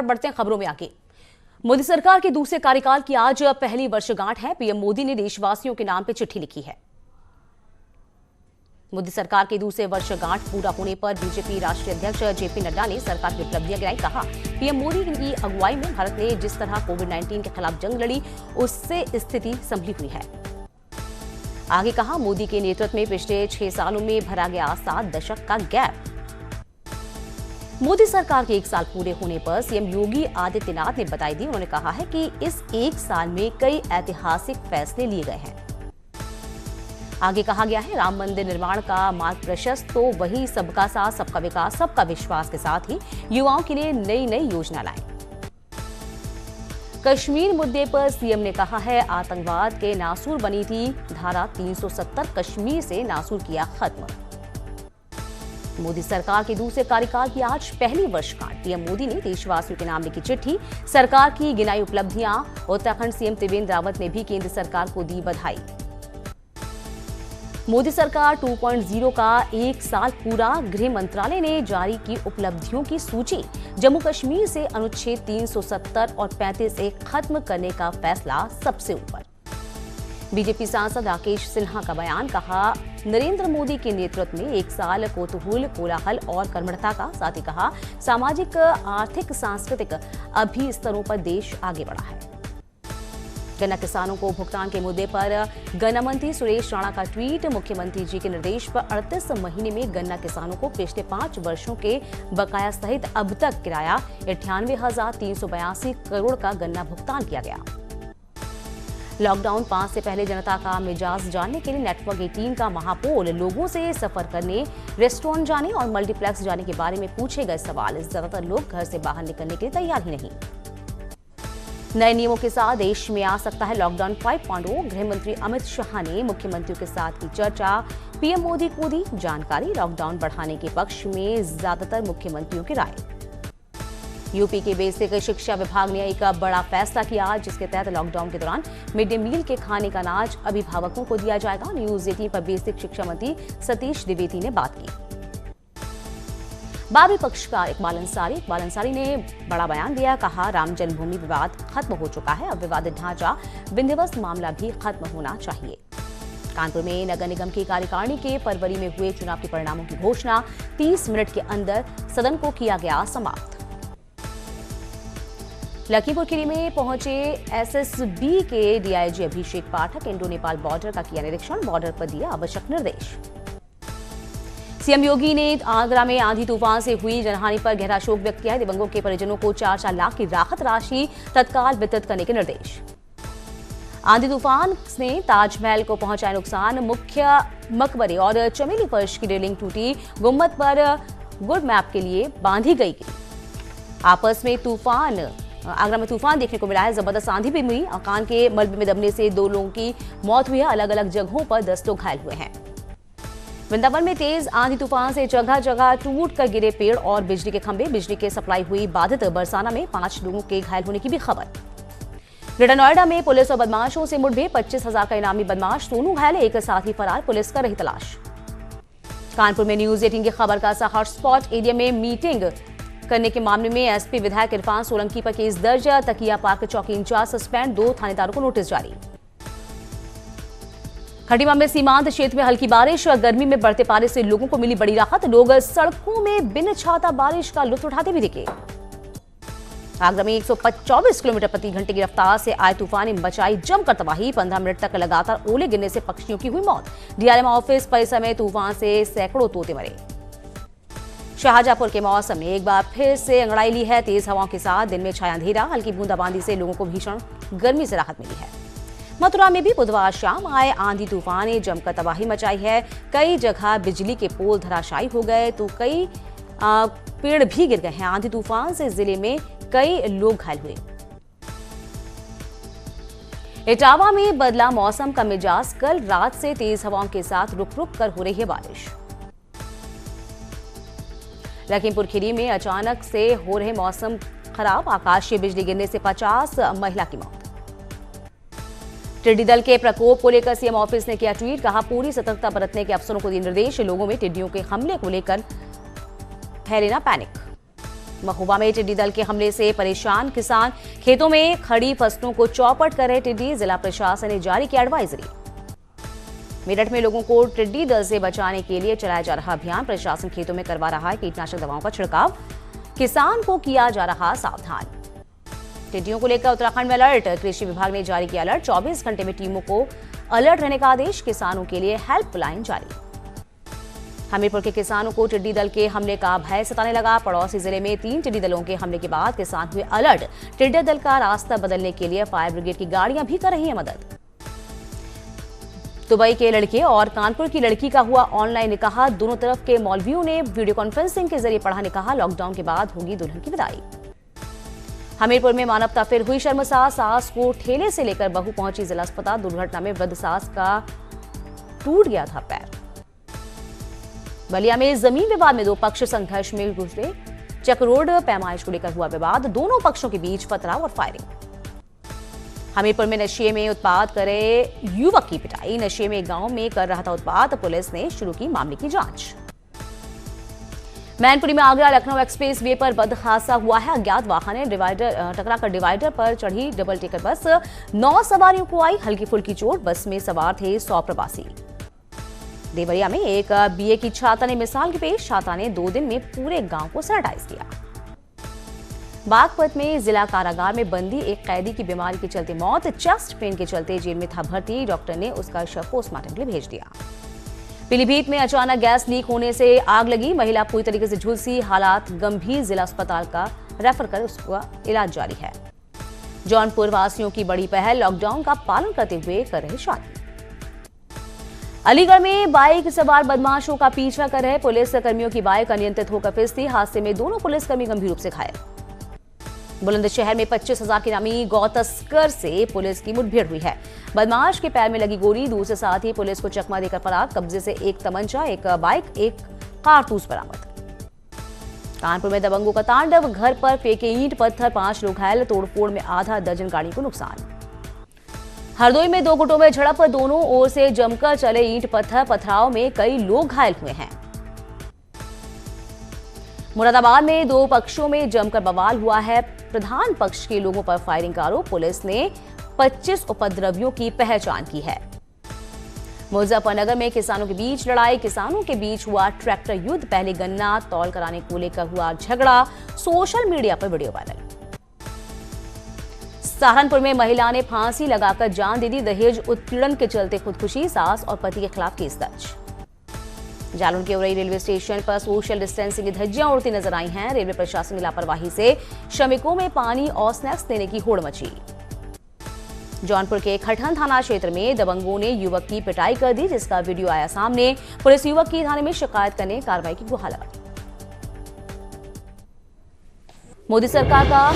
बढ़ते हैं खबरों में आगे। मोदी सरकार के दूसरे कार्यकाल की आज पहली वर्षगांठ है। पीएम मोदी ने देशवासियों के नाम पे चिट्ठी लिखी है। मोदी सरकार के दूसरे वर्षगांठ पूरा होने पर बीजेपी राष्ट्रीय अध्यक्ष जेपी नड्डा ने सरकार की उपलब्धियां गिनाई। कहा, पीएम मोदी की अगुवाई में भारत ने जिस तरह कोविड-19 के खिलाफ जंग लड़ी, उससे स्थिति संभली हुई है। आगे कहा, मोदी के नेतृत्व में पिछले 6 सालों में भरा गया 7 दशक का गैप। मोदी सरकार के 1 साल पूरे होने पर सीएम योगी आदित्यनाथ ने बधाई दी। उन्होंने कहा है कि इस 1 साल में कई ऐतिहासिक फैसले लिए गए हैं। आगे कहा गया है, राम मंदिर निर्माण का मार्ग प्रशस्त, तो वही सबका साथ सबका विकास सबका विश्वास के साथ ही युवाओं के लिए नई नई योजना लाएं। कश्मीर मुद्दे पर सीएम ने कहा है, आतंकवाद के नासूर बनी थी धारा 370, कश्मीर से नासूर किया खत्म। मोदी सरकार के दूसरे कार्यकाल की आज पहली वर्षगांठ। पीएम मोदी ने देशवासियों के नाम लिखी चिट्ठी, सरकार की गिनाई उपलब्धियां। उत्तराखंड सीएम त्रिवेंद्र रावत ने भी केंद्र सरकार को दी बधाई। मोदी सरकार 2.0 का 1 साल पूरा। गृह मंत्रालय ने जारी की उपलब्धियों की सूची। जम्मू कश्मीर से अनुच्छेद 370 और 35 से खत्म करने का फैसला सबसे ऊपर। बीजेपी सांसद राकेश सिन्हा का बयान। कहा, नरेंद्र मोदी के नेतृत्व में 1 साल कोतूहल, कोलाहल और कर्मठता का, साथ ही कहा सामाजिक, आर्थिक, सांस्कृतिक अभी स्तरों पर देश आगे बढ़ा है। गन्ना किसानों को भुगतान के मुद्दे पर गन्ना मंत्री सुरेश राणा का ट्वीट। मुख्यमंत्री जी के निर्देश पर 38 महीने में गन्ना किसानों को पिछले 5 वर्षों के बकाया सहित अब तक किराया 98,382 करोड़ का गन्ना भुगतान किया गया। लॉकडाउन 5 से पहले जनता का मिजाज जानने के लिए नेटवर्क 18 का महापोल। लोगों से सफर करने, रेस्टोरेंट जाने और मल्टीप्लेक्स जाने के बारे में पूछे गए सवाल। ज्यादातर लोग घर से बाहर निकलने के लिए तैयार ही नहीं। नए नियमों के साथ देश में आ सकता है लॉकडाउन 5.0। गृह मंत्री अमित शाह ने मुख्यमंत्रियों के साथ की चर्चा। पीएम मोदी को दी जानकारी। लॉकडाउन बढ़ाने के पक्ष में ज्यादातर मुख्यमंत्रियों की राय। यूपी के बेसिक शिक्षा विभाग ने एक बड़ा फैसला किया, जिसके तहत लॉकडाउन के दौरान मिड डे मील के खाने का अनाज अभिभावकों को दिया जाएगा। न्यूज 18 पर बेसिक शिक्षा मंत्री सतीश द्विवेदी ने बात की। बागी पक्षकार इकबाल अंसारी ने बड़ा बयान दिया। कहा, राम जन्मभूमि विवाद खत्म हो चुका है, अब विवादित ढांचा विंध्यवासिनी मामला भी खत्म होना चाहिए। कानपुर में नगर निगम की कार्यकारिणी के फरवरी में हुए चुनाव के परिणामों की घोषणा। 30 मिनट के अंदर सदन को किया गया समाप्त। लखीमपुर खीरी में पहुंचे एसएसबी के डीआईजी अभिषेक पाठक। इंडो नेपाल बॉर्डर का किया निरीक्षण, बॉर्डर पर दिया आवश्यक निर्देश। सीएम योगी ने आगरा में आंधी तूफान से हुई जनहानि पर गहरा शोक व्यक्त किया है। दिवंगतों के परिजनों को 4-4 लाख की राहत राशि तत्काल वितरित करने के निर्देश। आंधी तूफान ने ताजमहल को पहुंचाया नुकसान। मुख्य मकबरे और चमेली फर्श की रेलिंग टूटी। गुम्बद पर गुड मैप के लिए बांधी गई। आपस में आगरा में तूफान देखने को मिला है। जबरदस्त आंधी भी हुई। मकान के मलबे में दबने से 2 लोगों की मौत हुई है। अलग अलग जगहों पर 10 लोग घायल हुए हैं। वृंदावन में तेज आंधी तूफान से जगह जगह टूट कर गिरे पेड़ और बिजली के खंभे। बिजली की सप्लाई हुई बाधित। बरसाना में 5 लोगों के घायल होने की भी खबर। ग्रेटर नोएडा में पुलिस और बदमाशों से मुठभेड़। 25,000 का इनामी बदमाश सोनू घायल, एक साथी फरार, पुलिस कर रही तलाश। कानपुर में न्यूज 18 की खबर का हॉटस्पॉट एरिया में मीटिंग करने के मामले में एसपी विधायक इरफान सोलंकी पर केस दर्ज। तकिया पार्क चौकी इंचार्ज सस्पेंड, 2 थानेदारों को नोटिस जारी। खटीमा में सीमांत क्षेत्र में हल्की बारिश। गर्मी में बढ़ते पारे से लोगों को मिली बड़ी राहत। लोग सड़कों में बिन छाता बारिश का लुत्फ उठाते भी दिखे। आगरा में 124 किलोमीटर प्रति घंटे की रफ्तार से आए तूफान ने मचाई जमकर तबाही। 15 मिनट तक लगातार ओले गिरने से पक्षियों की हुई मौत। डीआरएम ऑफिस परिसर में तूफान से सैकड़ों तोते मरे। शाहजहांपुर के मौसम ने एक बार फिर से अंगड़ाई ली है। तेज हवाओं के साथ दिन में छाया अंधेरा। हल्की बूंदाबांदी से लोगों को भीषण गर्मी से राहत मिली है। मथुरा में भी बुधवार शाम आए आंधी तूफान ने जमकर तबाही मचाई है। कई जगह बिजली के पोल धराशायी हो गए तो कई पेड़ भी गिर गए हैं। आंधी तूफान से जिले में कई लोग घायल हुए। इटावा में बदला मौसम का मिजाज। कल रात से तेज हवाओं के साथ रुक रुक कर हो रही है बारिश। लखीमपुर खीरी में अचानक से हो रहे मौसम खराब। आकाशीय बिजली गिरने से 50 महिला की मौत। टिड्डी दल के प्रकोप को लेकर सीएम ऑफिस ने किया ट्वीट। कहा, पूरी सतर्कता बरतने के अफसरों को दिए निर्देश। लोगों में टिड्डियों के हमले को लेकर फैले ना पैनिक। महोबा में टिड्डी दल के हमले से परेशान किसान, खेतों में खड़ी फसलों को चौपट कर रहे टिड्डी, जिला प्रशासन ने जारी की एडवाइजरी। मेरठ में लोगों को टिड्डी दल से बचाने के लिए चलाया जा रहा अभियान, प्रशासन खेतों में करवा रहा है कीटनाशक दवाओं का छिड़काव, किसान को किया जा रहा सावधान। टिड्डियों को लेकर उत्तराखंड में अलर्ट, कृषि विभाग ने जारी किया अलर्ट, 24 घंटे में टीमों को अलर्ट रहने का आदेश, किसानों के लिए हेल्पलाइन जारी। हमीरपुर के किसानों को टिड्डी दल के हमले का भय सताने लगा, पड़ोसी जिले में 3 टिड्डी दलों के हमले के बाद किसान हुए अलर्ट, टिड्डी दल का रास्ता बदलने के लिए फायर ब्रिगेड की गाड़ियां भी कर रही है मदद। दुबई के लड़के और कानपुर की लड़की का हुआ ऑनलाइन निकाह, दोनों तरफ के मौलवियों ने वीडियो कॉन्फ्रेंसिंग के जरिए पढ़ा निकाह, लॉकडाउन के बाद होगी दुल्हन की विदाई। हमीरपुर में मानवता फिर हुई शर्मसार, सास को ठेले से लेकर बहू पहुंची जिला अस्पताल, दुर्घटना में वृद्ध सास का टूट गया था पैर। बलिया में जमीन विवाद में 2 पक्ष संघर्ष में घुसे, चक्रोड पैमाइश को लेकर हुआ विवाद, दोनों पक्षों के बीच पथराव और फायरिंग। हमीरपुर में नशे में उत्पात करे युवक की पिटाई, नशे में गांव में कर रहा था उत्पात, पुलिस ने शुरू की मामले की जांच। मैनपुरी में आगरा लखनऊ एक्सप्रेस वे पर बद हादसा हुआ है, अज्ञात वाहन ने टकराकर डिवाइडर पर चढ़ी डबल टेकर बस, 9 सवारियों को आई हल्की फुल्की चोट, बस में सवार थे 100 प्रवासी। देवरिया में एक बीए की छात्रा ने मिसाल की पेश, छात्रा ने 2 दिन में पूरे गांव को सैनिटाइज किया। बागपत में जिला कारागार में बंदी एक कैदी की बीमारी के चलते मौत, चेस्ट पेन के चलते जेल में था भर्ती, डॉक्टर ने उसका शव पोस्टमार्टम के लिए भेज दिया। पीलीभीत में अचानक गैस लीक होने से आग लगी, महिला पूरी तरीके से झुलसी, हालात गंभीर, जिला अस्पताल का रेफर कर उसका इलाज जारी है। जौनपुर वासियों की बड़ी पहल, लॉकडाउन का पालन करते हुए कर रहे शादी। अलीगढ़ में बाइक सवार बदमाशों का पीछा कर रहे पुलिस कर्मियों की बाइक अनियंत्रित होकर फिसली, हादसे में दोनों पुलिसकर्मी गंभीर रूप से घायल। बुलंदशहर में 25,000 के नामी गौ तस्कर से पुलिस की मुठभेड़ हुई है, बदमाश के पैर में लगी गोली, दूसरे साथ ही पुलिस को चकमा देकर फरार, कब्जे से एक तमंचा, एक बाइक, एक कारतूस बरामद। कानपुर में दबंगों का तांडव, घर पर फेंके ईंट पत्थर, 5 लोग घायल, तोड़फोड़ में आधा दर्जन गाड़ी को नुकसान। हरदोई में 2 गुटों में झड़प, दोनों ओर से जमकर चले ईंट पत्थर, पथराव में कई लोग घायल हुए हैं। मुरादाबाद में 2 पक्षों में जमकर बवाल हुआ है, प्रधान पक्ष के लोगों पर फायरिंग का आरोप, पुलिस ने 25 उपद्रवियों की पहचान की है। मुजफ्फरनगर में किसानों के बीच लड़ाई, किसानों के बीच हुआ ट्रैक्टर युद्ध, पहले गन्ना तौल कराने को लेकर हुआ झगड़ा, सोशल मीडिया पर वीडियो वायरल। सहारनपुर में महिला ने फांसी लगाकर जान दे दी, दहेज उत्पीड़न के चलते खुदकुशी, सास और पति के खिलाफ केस दर्ज। जालौन के उरई रेलवे स्टेशन पर सोशल डिस्टेंसिंग की धज्जियां उड़ती नजर आई हैं, रेलवे प्रशासन की लापरवाही से श्रमिकों में पानी और स्नैक्स देने की होड़ मची। जौनपुर के खटहन थाना क्षेत्र में दबंगों ने युवक की पिटाई कर दी, जिसका वीडियो आया सामने, पुलिस युवक की थाने में शिकायत करने कार्रवाई की गुहार लगाई। मोदी सरकार का